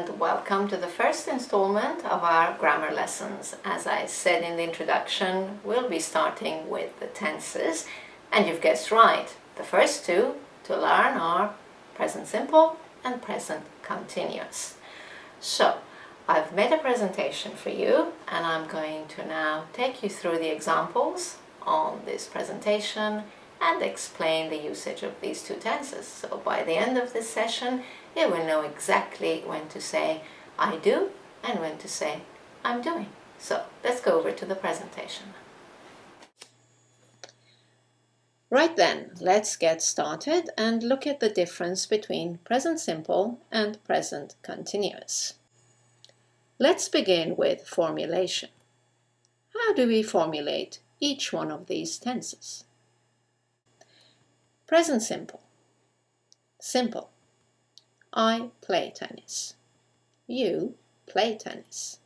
and welcome to the first installment of our grammar lessons. As I said in the introduction, we'll be starting with the tenses, and you've guessed right. The first two to learn are present simple and present continuous. So, I've made a presentation for you, and I'm going to now take you through the examples on this presentation and explain the usage of these two tenses. So by the end of this session, you will know exactly when to say I do and when to say I'm doing. So let's go over to the presentation. Right then, let's get started and look at the difference between present simple and present continuous. Let's begin with formulation. How do we formulate each one of these tenses? Present simple. Simple. I play tennis. You play tennis.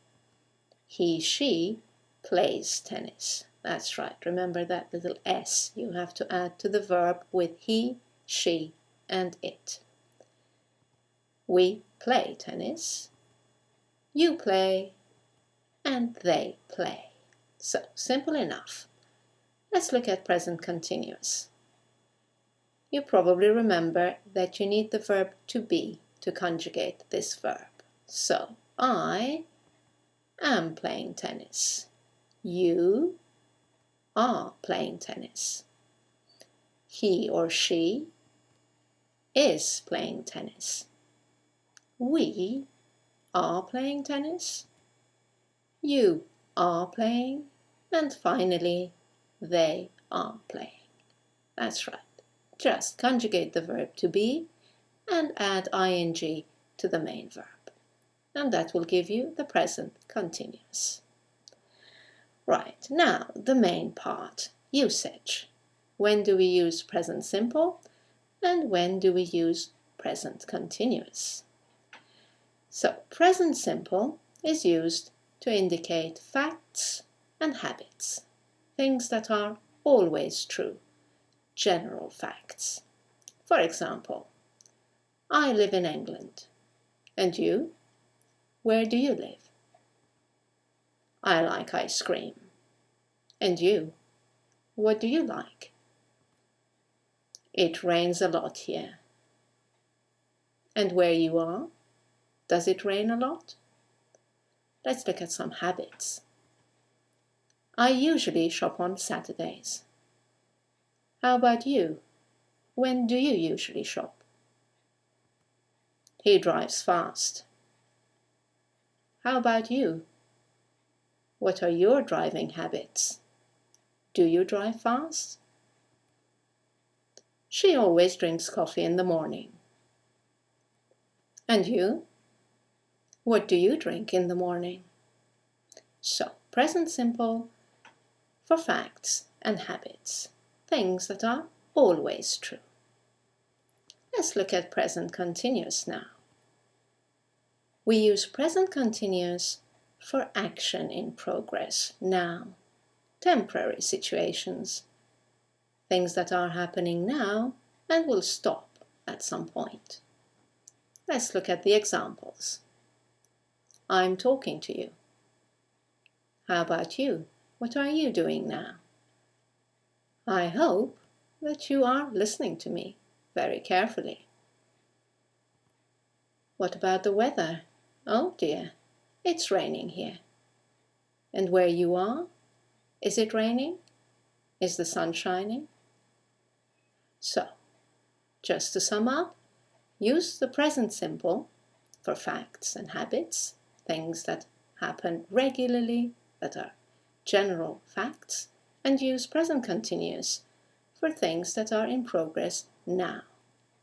He, she plays tennis. That's right. Remember that little S you have to add to the verb with he, she, and it. We play tennis. You play, and they play. So, simple enough. Let's look at present continuous. You probably remember that you need the verb to be to conjugate this verb. So, I am playing tennis. You are playing tennis. He or she is playing tennis. We are playing tennis. You are playing. And finally, they are playing. That's right. Just conjugate the verb to be and add ing to the main verb. And that will give you the present continuous. Right, now the main part, usage. When do we use present simple and when do we use present continuous? So, present simple is used to indicate facts and habits, things that are always true. General facts. For example, I live in England. And you? Where do you live? I like ice cream. And you? What do you like? It rains a lot here. And where you are? Does it rain a lot? Let's look at some habits. I usually shop on Saturdays. How about you? When do you usually shop? He drives fast. How about you? What are your driving habits? Do you drive fast? She always drinks coffee in the morning. And you? What do you drink in the morning? So, present simple for facts and habits, things that are always true. Let's look at present continuous now. We use present continuous for action in progress, now, temporary situations, things that are happening now and will stop at some point. Let's look at the examples. I'm talking to you. How about you? What are you doing now? I hope that you are listening to me very carefully. What about the weather? Oh dear, it's raining here. And where you are? Is it raining? Is the sun shining? So, just to sum up, use the present simple for facts and habits, things that happen regularly, that are general facts, and use present continuous for things that are in progress now,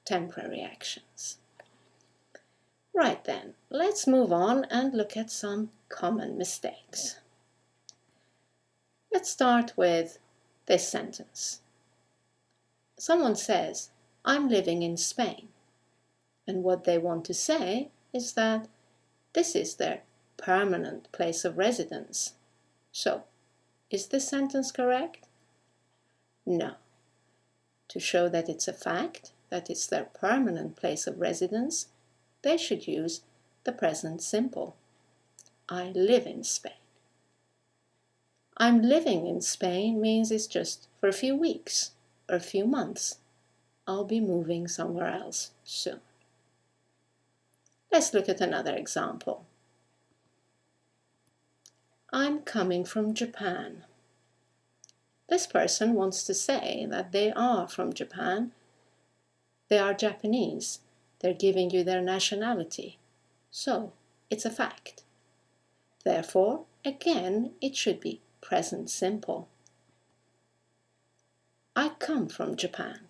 temporary actions. Right then, let's move on and look at some common mistakes. Let's start with this sentence. Someone says, I'm living in Spain. And what they want to say is that this is their permanent place of residence. So, is this sentence correct? No. To show that it's a fact, that it's their permanent place of residence, they should use the present simple. I live in Spain. I'm living in Spain means it's just for a few weeks or a few months. I'll be moving somewhere else soon. Let's look at another example. I'm coming from Japan. This person wants to say that they are from Japan. They are Japanese. They're giving you their nationality. So, it's a fact. Therefore, again, it should be present simple. I come from Japan.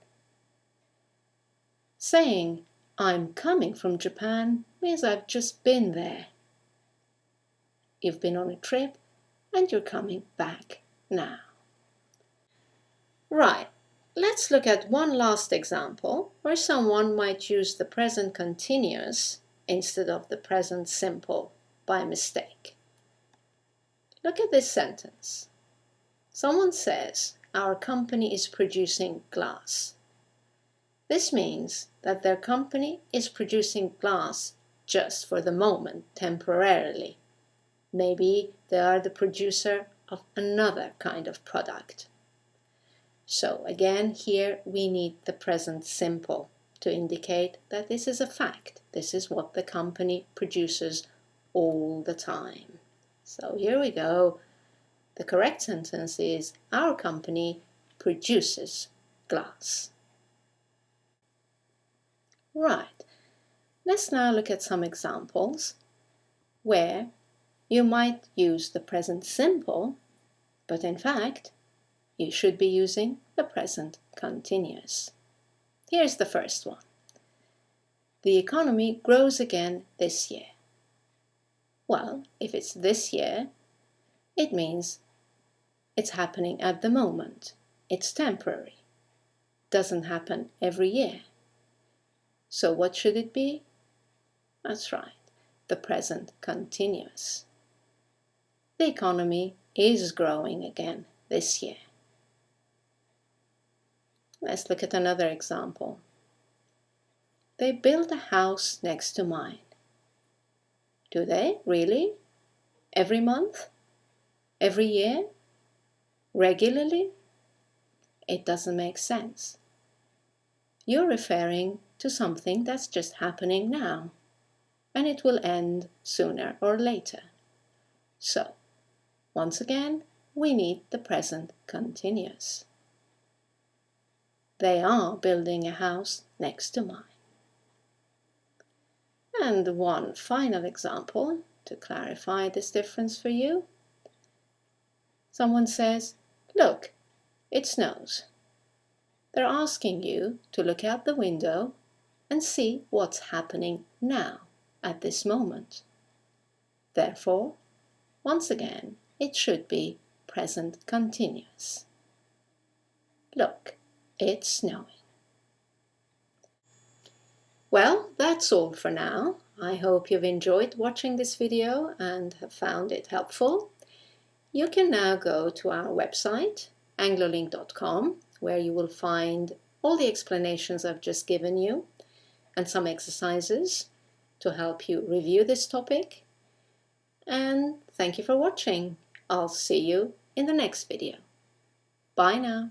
Saying I'm coming from Japan means I've just been there. You've been on a trip and you're coming back now. Right, let's look at one last example where someone might use the present continuous instead of the present simple by mistake. Look at this sentence. Someone says, our company is producing glass. This means that their company is producing glass just for the moment, temporarily. Maybe they are the producer of another kind of product. So again, here we need the present simple to indicate that this is a fact. This is what the company produces all the time. So here we go. The correct sentence is, our company produces glass. Right, let's now look at some examples where you might use the present simple, but in fact, you should be using the present continuous. Here's the first one. The economy grows again this year. Well, if it's this year, it means it's happening at the moment. It's temporary. Doesn't happen every year. So what should it be? That's right, the present continuous. The economy is growing again this year. Let's look at another example. They build a house next to mine. Do they? Really? Every month? Every year? Regularly? It doesn't make sense. You're referring to something that's just happening now, and it will end sooner or later. So, once again, we need the present continuous. They are building a house next to mine. And one final example to clarify this difference for you. Someone says, look, it snows. They're asking you to look out the window and see what's happening now, at this moment. Therefore, once again, it should be present continuous. Look, it's snowing. Well, that's all for now. I hope you've enjoyed watching this video and have found it helpful. You can now go to our website, anglolink.com, where you will find all the explanations I've just given you and some exercises to help you review this topic. And thank you for watching. I'll see you in the next video. Bye now.